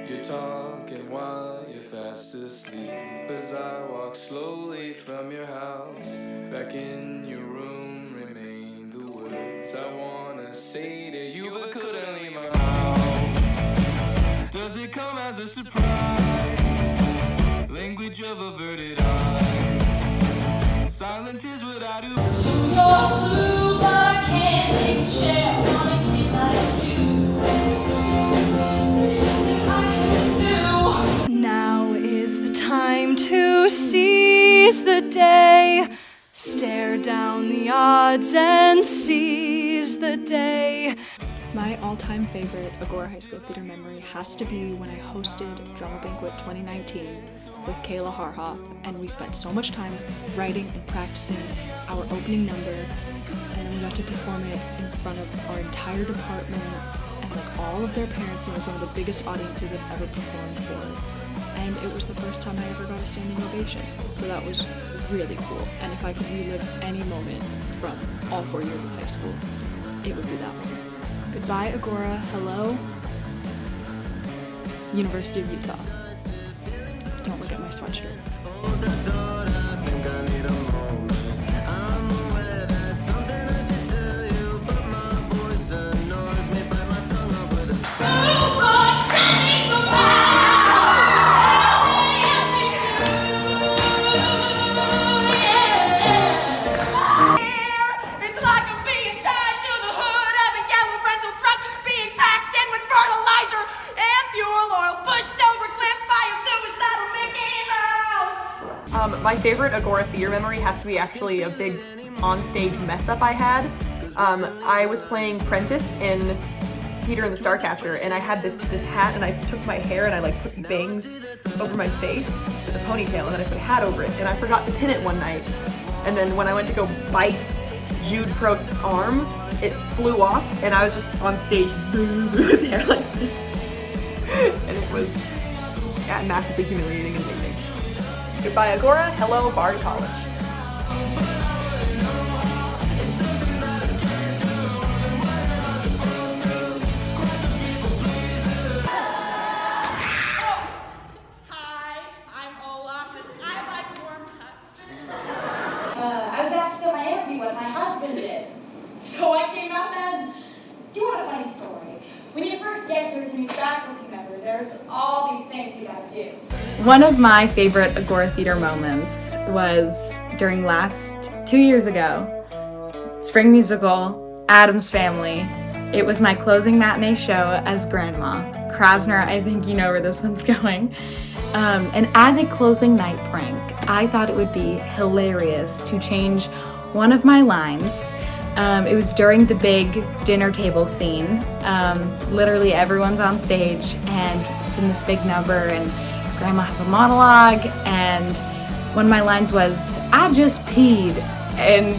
You're talking while you're fast asleep as I walk slowly from your house. Back in your room remain the words I wanna say to you but couldn't leave my house. Does it come as a surprise? Language of averted eyes. Silence is what I do. So you're blue, but I can't take a share. I wanna keep like you. There's something I can do. Now is the time to seize the day. Stare down the odds and seize the day. My all-time favorite Agora High School theater memory has to be when I hosted Drama Banquet 2019 with Kayla Harhoff, and we spent so much time writing and practicing our opening number, and then we got to perform it in front of our entire department and like all of their parents, and it was one of the biggest audiences I've ever performed for, and it was the first time I ever got a standing ovation, so that was really cool. And if I could relive any moment from all 4 years of high school, it would be that one. Goodbye, Agora. Hello, University of Utah. Don't look at my sweatshirt. My favorite Agora theater memory has to be actually a big on-stage mess-up I had. I was playing Prentice in Peter and the Starcatcher, and I had this hat, and I took my hair and I like put bangs over my face with a ponytail, and then I put a hat over it, and I forgot to pin it one night. And then when I went to go bite Jude Prost's arm, it flew off, and I was just on stage with hair like this. And it was massively humiliating and amazing. Goodbye, Agora. Hello, Bard College. Hi, I'm Olaf, and I like warm hugs. I was asked to go to my interview what my husband did. So I came out and do you want a funny story? When you first get here as a new faculty member, there's all these things you gotta do. One of my favorite Agora theater moments was during 2 years ago, spring musical, Addams Family. It was my closing matinee show as Grandma. Krasner, I think you know where this one's going. And as a closing night prank, I thought it would be hilarious to change one of my lines. It was during the big dinner table scene. Literally everyone's on stage and it's in this big number, and Grandma has a monologue, and one of my lines was, "I just peed," and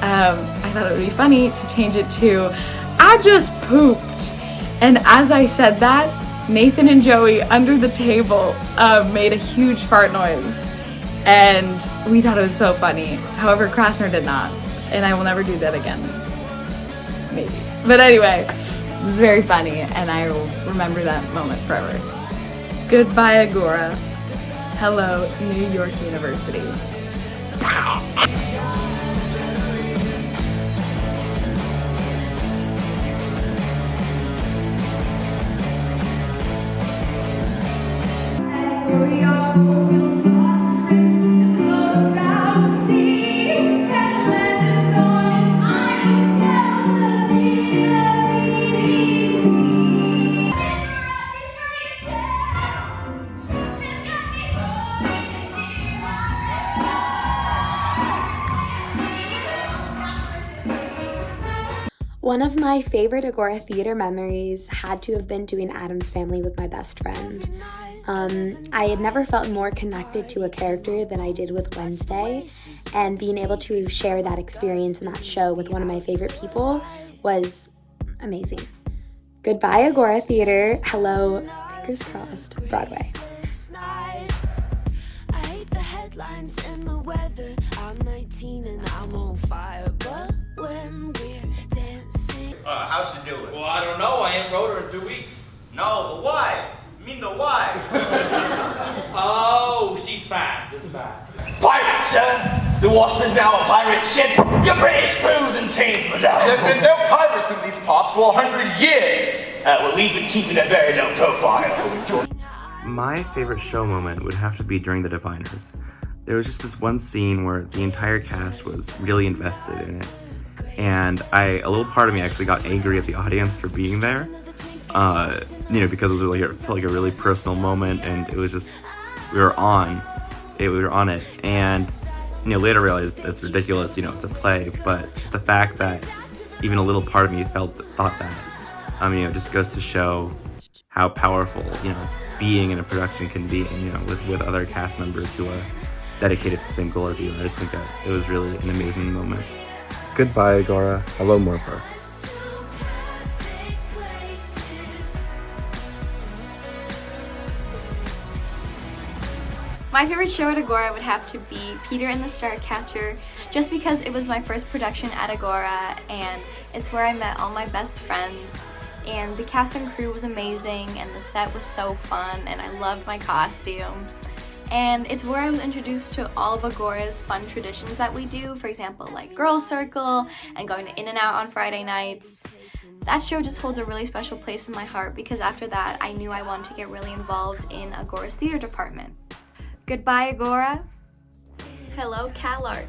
I thought it would be funny to change it to, "I just pooped." And as I said that, Nathan and Joey under the table made a huge fart noise, and we thought it was so funny. However, Krasner did not, and I will never do that again. Maybe. But anyway, this is very funny, and I will remember that moment forever. Goodbye, Agora. Hello, New York University. One of my favorite Agora theater memories had to have been doing Addams Family with my best friend. I had never felt more connected to a character than I did with Wednesday, and being able to share that experience in that show with one of my favorite people was amazing. Goodbye, Agora Theater. Hello, fingers crossed, Broadway. Headlines and the weather. I'm 19 and I'm on fire, but when we're dancing. How's she doing? Well, I don't know. I ain't wrote her in 2 weeks. No, the wife. You mean the wife? Oh, she's fine, just fine. Pirate, sir! The Wasp is now a pirate ship! Your British crews and chains, madame! There's been no pirates in these parts for 100 years! Well, we've been keeping a very low profile. My favorite show moment would have to be during the Diviners. There was just this one scene where the entire cast was really invested in it. And a little part of me actually got angry at the audience for being there. Because it was felt like a really personal moment, and it was just, we were on it. And, later I realized it's ridiculous, it's a play, but just the fact that even a little part of me thought that, it just goes to show how powerful, being in a production can be, and, with other cast members who are dedicated to the same goal as you. I just think that it was really an amazing moment. Goodbye, Agora. Hello, Moore Park. My favorite show at Agora would have to be Peter and the Starcatcher, just because it was my first production at Agora, and it's where I met all my best friends, and the cast and crew was amazing, and the set was so fun, and I loved my costume. And it's where I was introduced to all of Agora's fun traditions that we do, for example, like Girls Circle and going to In-N-Out on Friday nights. That show just holds a really special place in my heart, because after that I knew I wanted to get really involved in Agora's theater department. Goodbye, Agora. Hello, Cal Arts.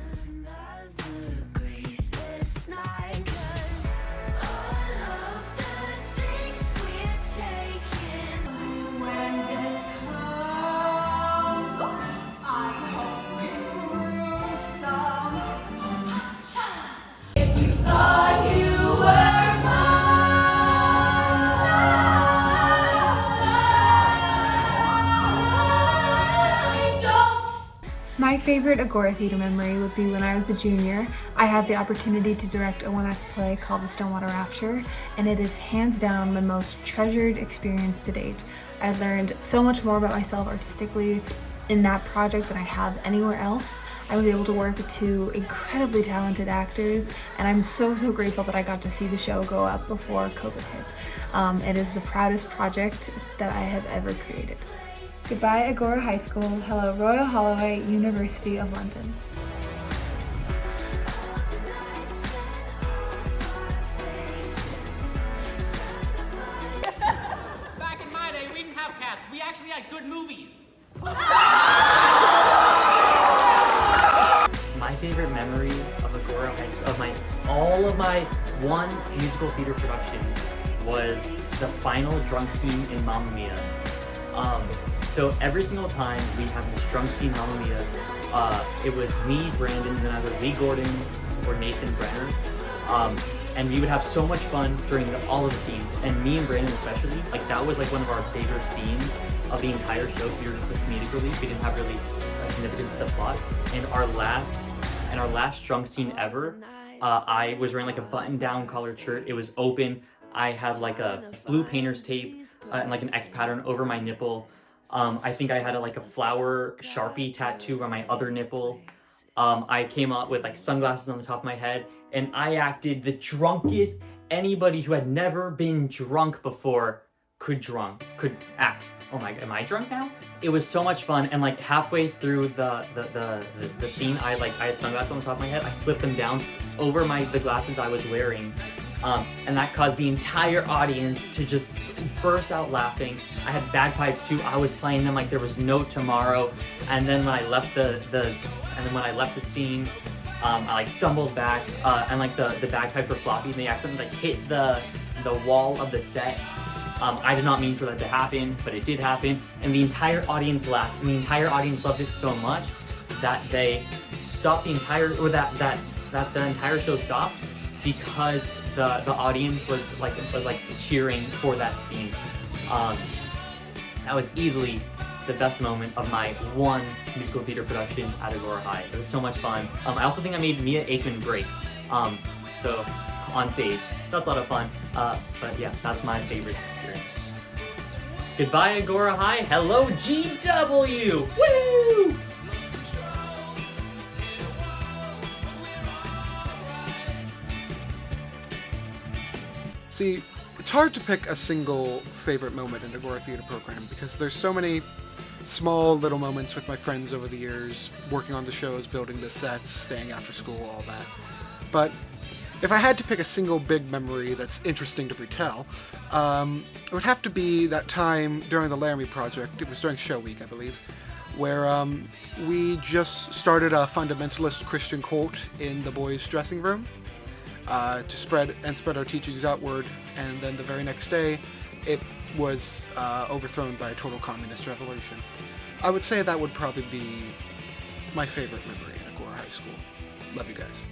My favorite Agora theater memory would be when I was a junior. I had the opportunity to direct a one-act play called The Stonewater Rapture, and it is hands down my most treasured experience to date. I learned so much more about myself artistically in that project than I have anywhere else. I was able to work with two incredibly talented actors, and I'm so grateful that I got to see the show go up before COVID hit. It is the proudest project that I have ever created. Goodbye, Agora High School. Hello, Royal Holloway, University of London. Back in my day, we didn't have cats. We actually had good movies. My favorite memory of Agora High School, all of my one musical theater productions, was the final drunk scene in Mamma Mia. So every single time we have this drunk scene in Mamma Mia, it was me, Brandon, and either Lee Gordon or Nathan Brenner. And we would have so much fun during all of the scenes. And me and Brandon especially, that was one of our bigger scenes of the entire show. We were just a comedic relief. We didn't have really a significance to the plot. And our last drunk scene ever, I was wearing a button-down collared shirt. It was open. I had a blue painter's tape and an X pattern over my nipple. I think I had a flower Sharpie tattoo on my other nipple. I came out with sunglasses on the top of my head, and I acted the drunkest anybody who had never been drunk before could act. Oh my, am I drunk now? It was so much fun, and halfway through the scene, I had sunglasses on the top of my head. I flipped them down over the glasses I was wearing. And that caused the entire audience to just burst out laughing. I had bagpipes too. I was playing them like there was no tomorrow. And then when I left the scene, I stumbled back, and the bagpipes were floppy, and they accidentally hit the wall of the set. I did not mean for that to happen, but it did happen. And the entire audience laughed, and the entire audience loved it so much that they stopped the entire show stopped, because the audience was cheering for that scene. That was easily the best moment of my one musical theater production at Agora High. It was so much fun. I also think I made Mia Aikman break. So on stage, that's a lot of fun. But yeah, that's my favorite experience. Goodbye, Agora High. Hello, GW. Woo! See, It's hard to pick a single favorite moment in the Agora Theater program because there's so many small little moments with my friends over the years, working on the shows, building the sets, staying after school, all that. But if I had to pick a single big memory that's interesting to retell, it would have to be that time during the Laramie Project. It was during show week, I believe, where we just started a fundamentalist Christian quote in the boys' dressing room to spread our teachings outward, and then the very next day, it was overthrown by a total communist revolution. I would say that would probably be my favorite memory at Agora High School. Love you guys.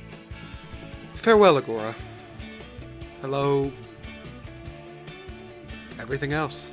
Farewell, Agora. Hello, everything else.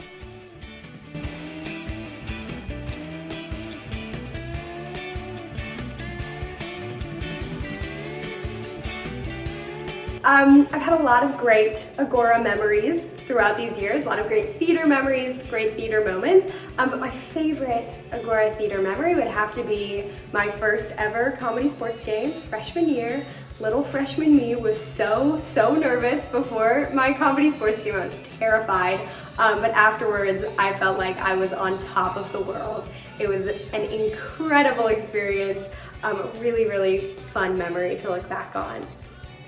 I've had a lot of great Agora memories throughout these years, a lot of great theater memories, great theater moments, but my favorite Agora theater memory would have to be my first ever comedy sports game, freshman year. Little freshman me was so nervous before my comedy sports game. I was terrified, but afterwards I felt like I was on top of the world. It was an incredible experience, a really fun memory to look back on.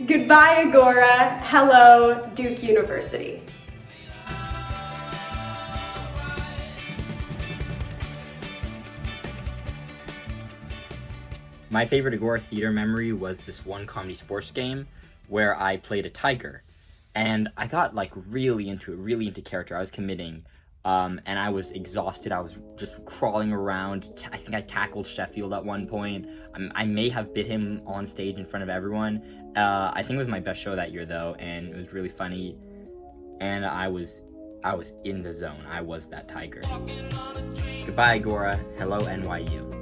Goodbye, Agora. Hello, Duke University. My favorite Agora theater memory was this one comedy sports game where I played a tiger. And I got like really into character. I was committing, and I was exhausted. I was just crawling around. I think I tackled Sheffield at one point. I may have bit him on stage in front of everyone. I think it was my best show that year though, and it was really funny. And I was in the zone. I was that tiger. Goodbye, Agora. Hello, NYU.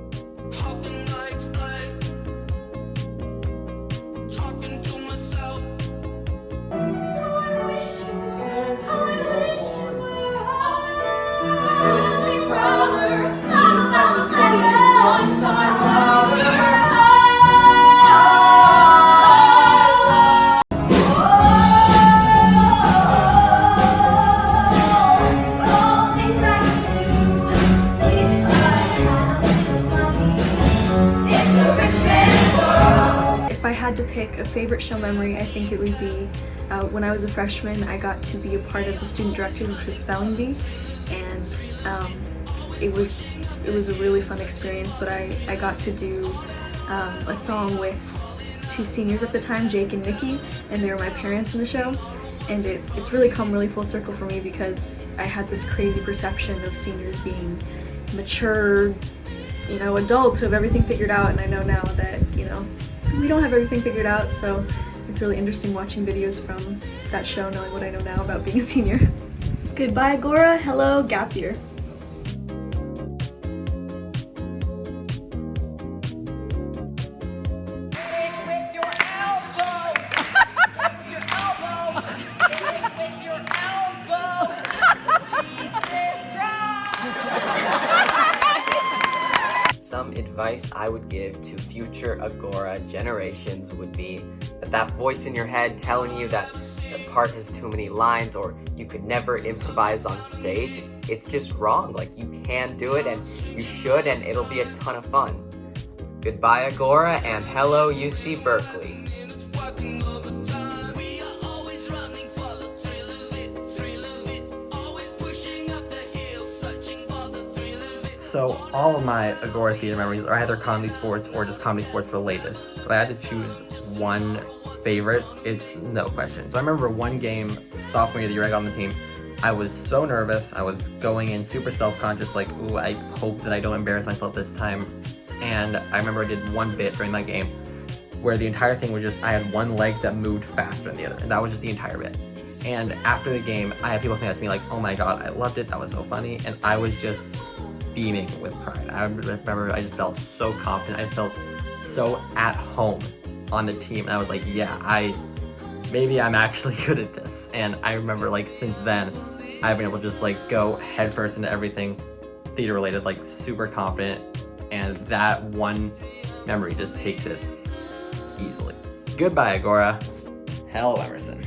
If I had to pick a favorite show memory, I think it would be when I was a freshman. I got to be a part of the student director, which was Spelling Bee, and it was a really fun experience. But I got to do a song with two seniors at the time, Jake and Nikki, and they were my parents in the show. And it's really come really full circle for me because I had this crazy perception of seniors being mature, adults who have everything figured out, and I know now that, we don't have everything figured out, so it's really interesting watching videos from that show, knowing what I know now about being a senior. Goodbye, Agora. Hello, gap year. Some advice I would give to future Agora generations would be that voice in your head telling you that the part has too many lines or you could never improvise on stage, it's just wrong. Like, you can do it and you should, and it'll be a ton of fun. Goodbye, Agora, and hello, UC Berkeley. So all of my Agora theater memories are either comedy sports or just comedy sports related. If I had to choose one favorite, it's no question. So I remember one game, sophomore year, the year I got on the team, I was so nervous. I was going in super self-conscious, like, ooh, I hope that I don't embarrass myself this time. And I remember I did one bit during that game where the entire thing was just, I had one leg that moved faster than the other, and that was just the entire bit. And after the game, I had people coming up to me like, oh my god, I loved it, that was so funny, and I was just beaming with pride. I remember I just felt so confident, I just felt so at home on the team, and I was like, yeah, maybe I'm actually good at this. And I remember, like, since then, I've been able to just, like, go headfirst into everything theater related, like, super confident, and that one memory just takes it easily. Goodbye, Agora. Hello, Emerson.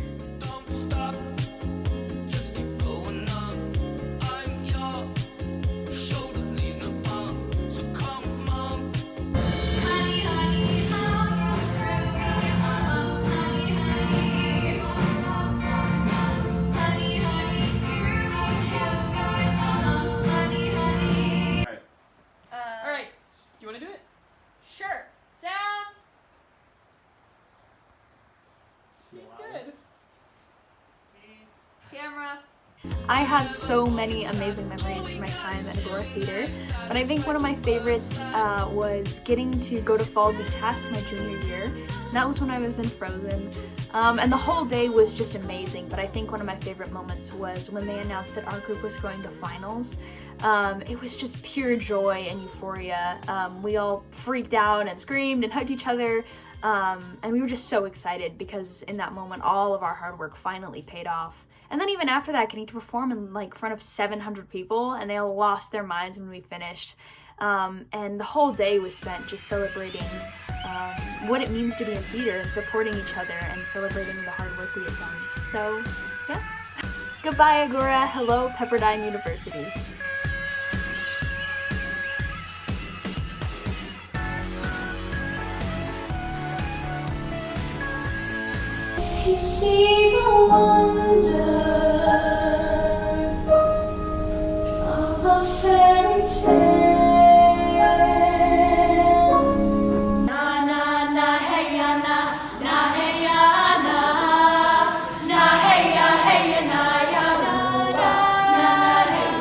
I have so many amazing memories from my time at Agora Theater, but I think one of my favorites was getting to go to Fall the Task my junior year. And that was when I was in Frozen, and the whole day was just amazing, but I think one of my favorite moments was when they announced that our group was going to finals. It was just pure joy and euphoria. We all freaked out and screamed and hugged each other, and we were just so excited because in that moment all of our hard work finally paid off. And then even after that, getting to perform in like front of 700 people, and they all lost their minds when we finished. And the whole day was spent just celebrating what it means to be in theater and supporting each other and celebrating the hard work we have done. So, yeah. Goodbye, Agora. Hello, Pepperdine University. You see the wonder of a fairy tale. Na na na hey ya na hey ya na hey ya na ya na hey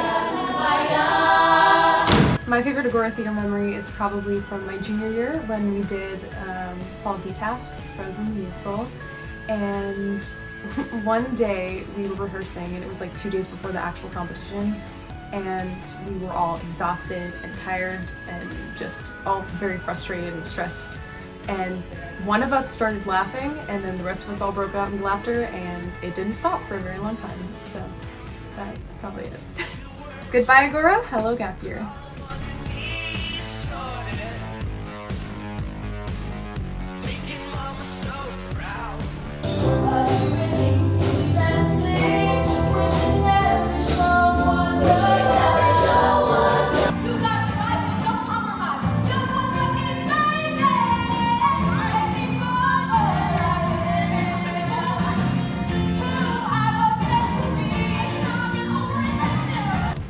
ya. My favorite Agora Theater memory is probably from my junior year when we did Fall D-Task, Frozen musical. And one day we were rehearsing, and it was like 2 days before the actual competition, and we were all exhausted and tired and just all very frustrated and stressed. And one of us started laughing, and then the rest of us all broke out in laughter, and it didn't stop for a very long time. So that's probably it. Goodbye, Agora. Hello, Gap Year.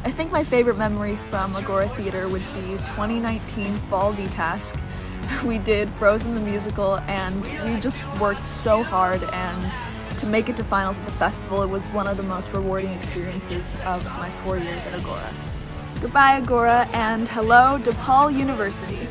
I think my favorite memory from Agora Theater would be 2019 Fall D-Task. We did Frozen the musical, and we just worked so hard, and to make it to finals at the festival, it was one of the most rewarding experiences of my 4 years at Agora. Goodbye, Agora, and hello, DePaul University.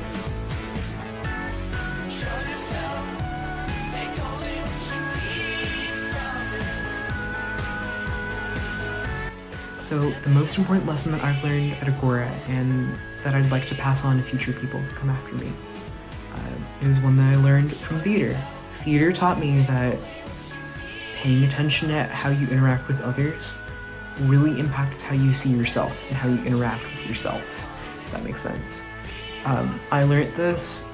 So the most important lesson that I've learned at Agora, and that I'd like to pass on to future people who come after me, is one that I learned from theater. Theater taught me that paying attention at how you interact with others really impacts how you see yourself and how you interact with yourself, if that makes sense. I learned this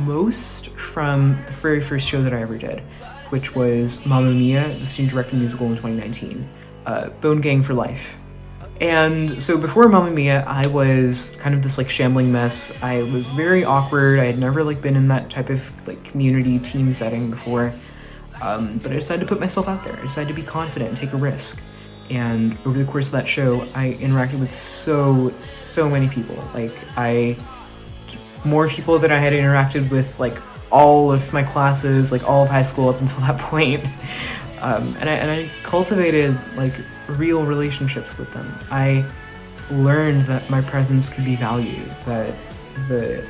most from the very first show that I ever did, which was Mamma Mia, the student-directed musical in 2019. Bone Gang for life. And so before Mamma Mia, I was kind of this like shambling mess. I was very awkward. I had never like been in that type of like community team setting before. But I decided to put myself out there. I decided to be confident and take a risk. And over the course of that show, I interacted with so many people. Like more people than I had interacted with like all of my classes, like all of high school up until that point. And I cultivated like real relationships with them. I learned that my presence could be valued, that the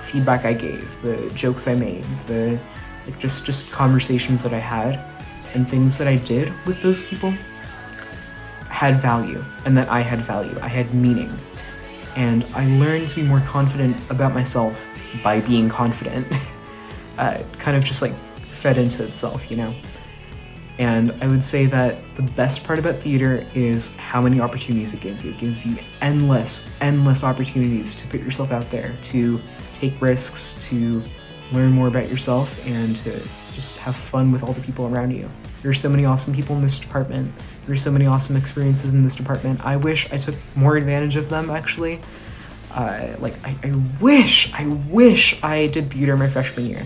feedback I gave, the jokes I made, the like just conversations that I had and things that I did with those people had value, and that I had value. I had meaning. And I learned to be more confident about myself by being confident. Kind of just like fed into itself, you know? And I would say that the best part about theater is how many opportunities it gives you. It gives you endless opportunities to put yourself out there, to take risks, to learn more about yourself, and to just have fun with all the people around you. There are so many awesome people in this department. There are so many awesome experiences in this department. I wish I took more advantage of them, actually. I wish I did theater my freshman year.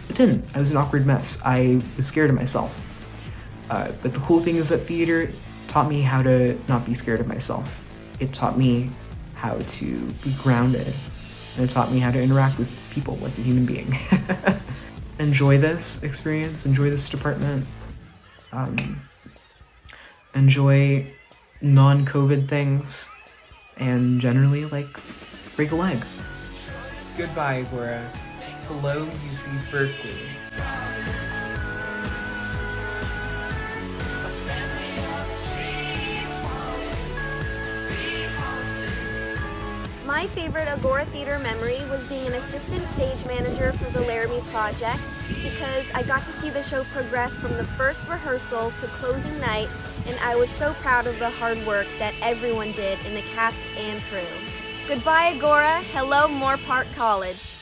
I didn't. I was an awkward mess. I was scared of myself. But the cool thing is that theater taught me how to not be scared of myself. It taught me how to be grounded, and it taught me how to interact with people like a human being. Enjoy this experience, enjoy this department, enjoy non-COVID things, and generally, like, break a leg. Goodbye, Agora. Hello, UC Berkeley. My favorite Agora Theater memory was being an assistant stage manager for the Laramie Project because I got to see the show progress from the first rehearsal to closing night, and I was so proud of the hard work that everyone did in the cast and crew. Goodbye, Agora. Hello, Moore Park College.